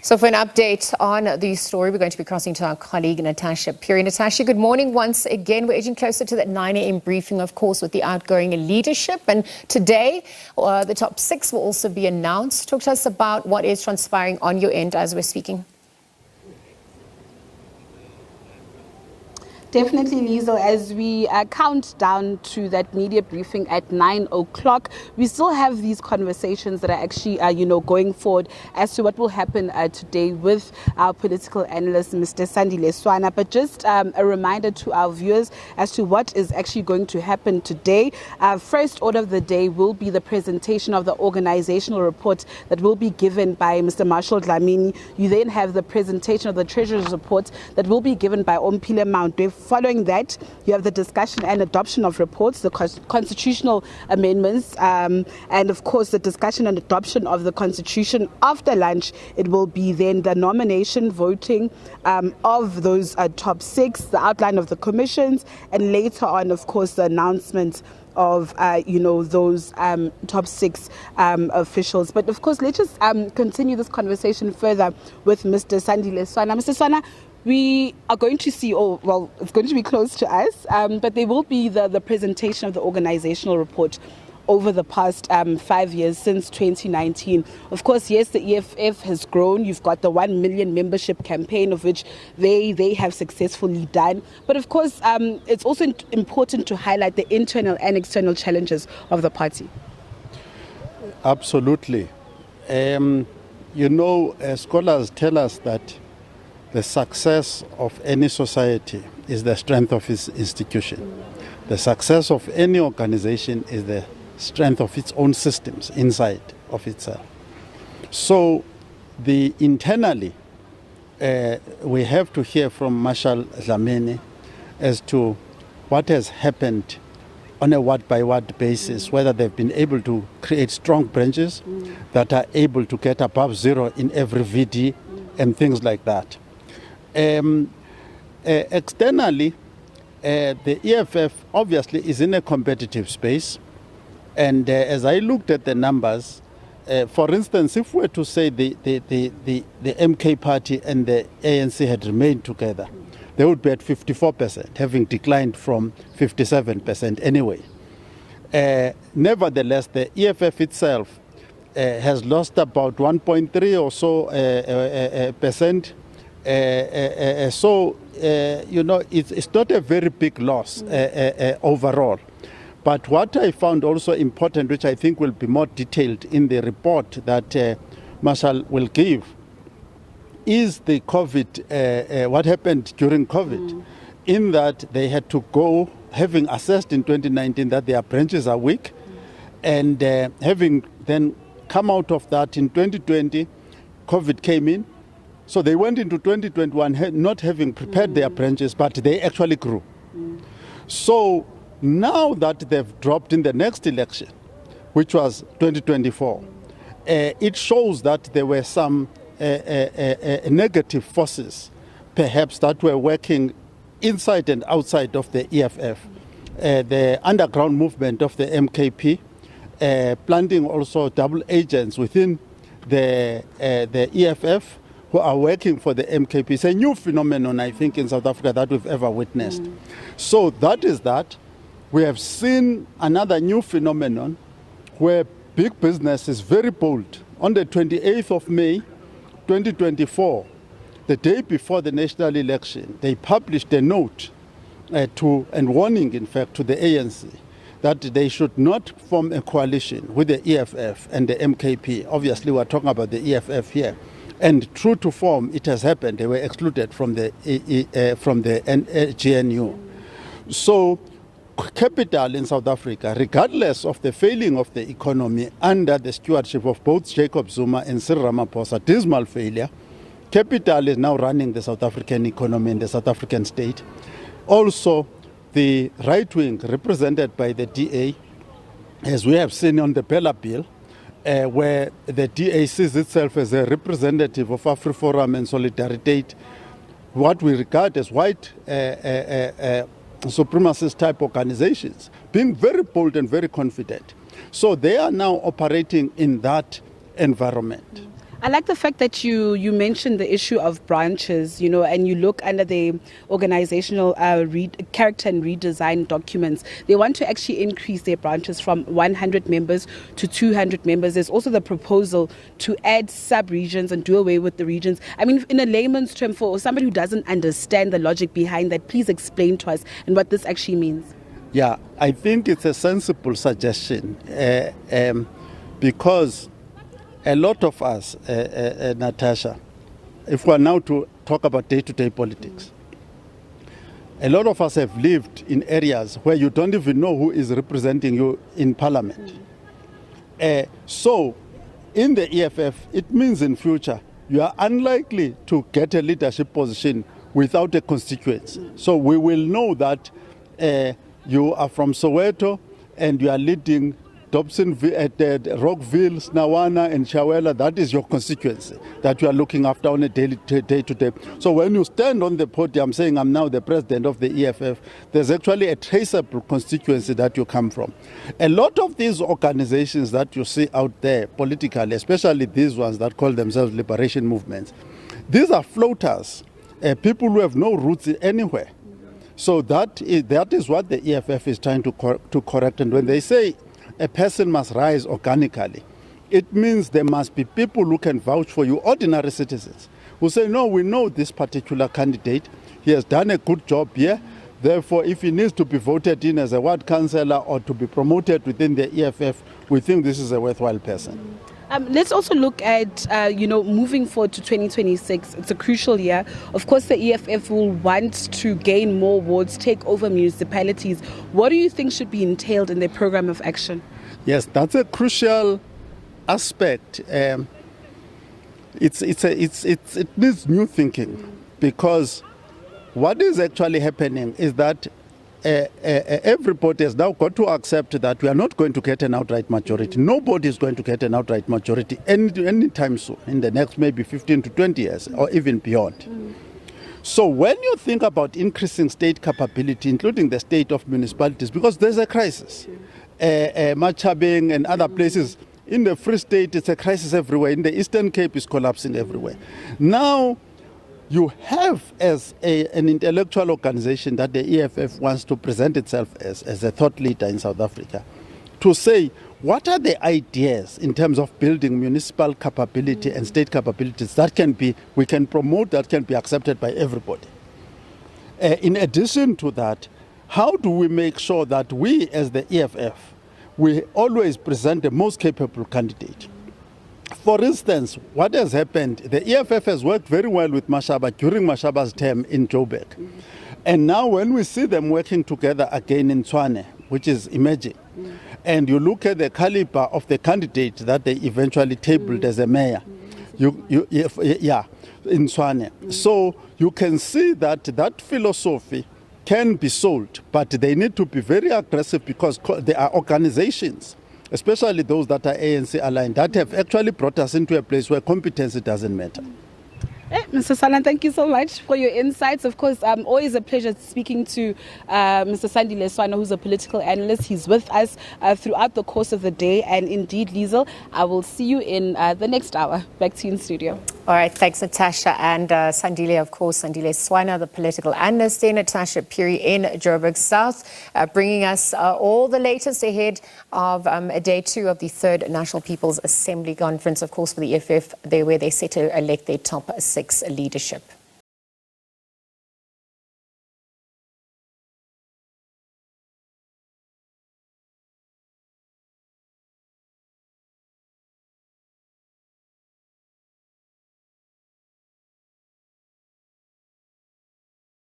So for an update on the story, we're going to be crossing to our colleague Natasha Phiri. Natasha, good morning once again. We're edging closer to that 9 a.m. briefing, of course, with the outgoing leadership. And today, the top 6 will also be announced. Talk to us about what is transpiring on your end as we're speaking. Definitely, Lizo, as we count down to that media briefing at 9 o'clock, we still have these conversations that are actually, going forward as to what will happen today with our political analyst, Mr. Sandile Swana. But just a reminder to our viewers as to what is actually going to happen today. First order of the day will be the presentation of the organizational report that will be given by Mr. Marshall Dlamini. You then have the presentation of the Treasurer's report that will be given by Ompile Mountwe. Following that, you have the discussion and adoption of reports, the constitutional amendments, and of course the discussion and adoption of the constitution. After lunch, it will be then the nomination voting of those top 6, the outline of the commissions, and later on, of course, the announcement of those top 6 officials. But of course, let's just continue this conversation further with Mr. Sandile Swana. Mr. Swana, we are going to see, it's going to be close to us, but there will be the presentation of the organizational report over the past 5 years since 2019. Of course, yes, the EFF has grown. You've got the 1 million membership campaign, of which they have successfully done. But of course, it's also important to highlight the internal and external challenges of the party. Absolutely. Scholars tell us that the success of any society is the strength of its institution. The success of any organization is the strength of its own systems inside of itself. So internally, we have to hear from Marshall Dlamini as to what has happened on a word-by-word basis, whether they've been able to create strong branches that are able to get above 0 in every VD and things like that. Externally, the EFF obviously is in a competitive space. And as I looked at the numbers, for instance, if we were to say the MK party and the ANC had remained together, they would be at 54%, having declined from 57% anyway. Nevertheless, the EFF itself has lost about 1.3 or so percent. It's not a very big loss overall. But what I found also important, which I think will be more detailed in the report that Marshall will give, is the COVID, what happened during COVID, in that they had to go, having assessed in 2019 that their branches are weak, and having then come out of that in 2020, COVID came in. So they went into 2021 not having prepared their branches, but they actually grew. So now that they've dropped in the next election, which was 2024, it shows that there were some negative forces, perhaps, that were working inside and outside of the EFF. The underground movement of the MKP, planting also double agents within the EFF, who are working for the MKP. It's a new phenomenon, I think, in South Africa that we've ever witnessed. So that is that. We have seen another new phenomenon where big business is very bold. On the 28th of May, 2024, the day before the national election, they published a note and warning, in fact, to the ANC that they should not form a coalition with the EFF and the MKP. Obviously, we're talking about the EFF here. And true to form, it has happened. They were excluded from the GNU. So capital in South Africa, regardless of the failing of the economy under the stewardship of both Jacob Zuma and Cyril Ramaphosa, dismal failure, capital is now running the South African economy and the South African state. Also, the right wing, represented by the DA, as we have seen on the Bella Bill, where the DA sees itself as a representative of AfriForum and Solidarity, what we regard as white supremacist type organizations, being very bold and very confident. So they are now operating in that environment. I like the fact that you mentioned the issue of branches, and you look under the organizational character and redesign documents. They want to actually increase their branches from 100 members to 200 members. There's also the proposal to add sub-regions and do away with the regions. I mean, in a layman's term, for somebody who doesn't understand the logic behind that, please explain to us and what this actually means. Yeah, I think it's a sensible suggestion because a lot of us, Natasha, if we're now to talk about day-to-day politics, a lot of us have lived in areas where you don't even know who is representing you in parliament. So in the EFF, it means in future, you are unlikely to get a leadership position without a constituency. So we will know that you are from Soweto and you are leading Dobson, Rockville, Snawana and Chawela. That is your constituency that you are looking after on a day-to-day. So when you stand on the podium saying, I'm now the president of the EFF, there's actually a traceable constituency that you come from. A lot of these organizations that you see out there politically, especially these ones that call themselves liberation movements, these are floaters, people who have no roots anywhere. So that is what the EFF is trying to correct. And when they say a person must rise organically, it means there must be people who can vouch for you, ordinary citizens, who say, no, we know this particular candidate. He has done a good job here. Therefore, if he needs to be voted in as a ward councillor or to be promoted within the EFF, we think this is a worthwhile person. Let's also look at, moving forward to 2026. It's a crucial year. Of course, the EFF will want to gain more wards, take over municipalities. What do you think should be entailed in their program of action? Yes, that's a crucial aspect. It needs new thinking, because what is actually happening is that everybody has now got to accept that we are not going to get an outright majority. Nobody is going to get an outright majority anytime soon, in the next maybe 15 to 20 years or even beyond. So when you think about increasing state capability, including the state of municipalities, because there's a crisis, Machabeng and other places, in the Free State, it's a crisis everywhere. In the Eastern Cape, it's collapsing everywhere. Now, you have as an intellectual organization that the EFF wants to present itself as a thought leader in South Africa, to say, what are the ideas in terms of building municipal capability and state capabilities that we can promote, that can be accepted by everybody? In addition to that, how do we make sure that we as the EFF, we always present the most capable candidate? For instance, what has happened, the EFF has worked very well with Mashaba during Mashaba's term in Joburg. And now when we see them working together again in Tshwane, which is emerging, and you look at the caliber of the candidate that they eventually tabled as a mayor, in Tshwane. So you can see that philosophy can be sold, but they need to be very aggressive, because there are organizations, especially those that are ANC aligned, that have actually brought us into a place where competency doesn't matter. Mr. Salan, thank you so much for your insights. Of course, always a pleasure speaking to Mr. Sandile Swana, who's a political analyst. He's with us throughout the course of the day. And indeed, Liesl, I will see you in the next hour. Back to you in studio. All right, thanks, Natasha. And Sandile, of course, Sandile Swana, the political analyst, and Natasha Phiri in Joburg South, bringing us all the latest ahead of day 2 of the 3rd National People's Assembly Conference, of course, for the EFF, where they set to elect their top 6 leadership.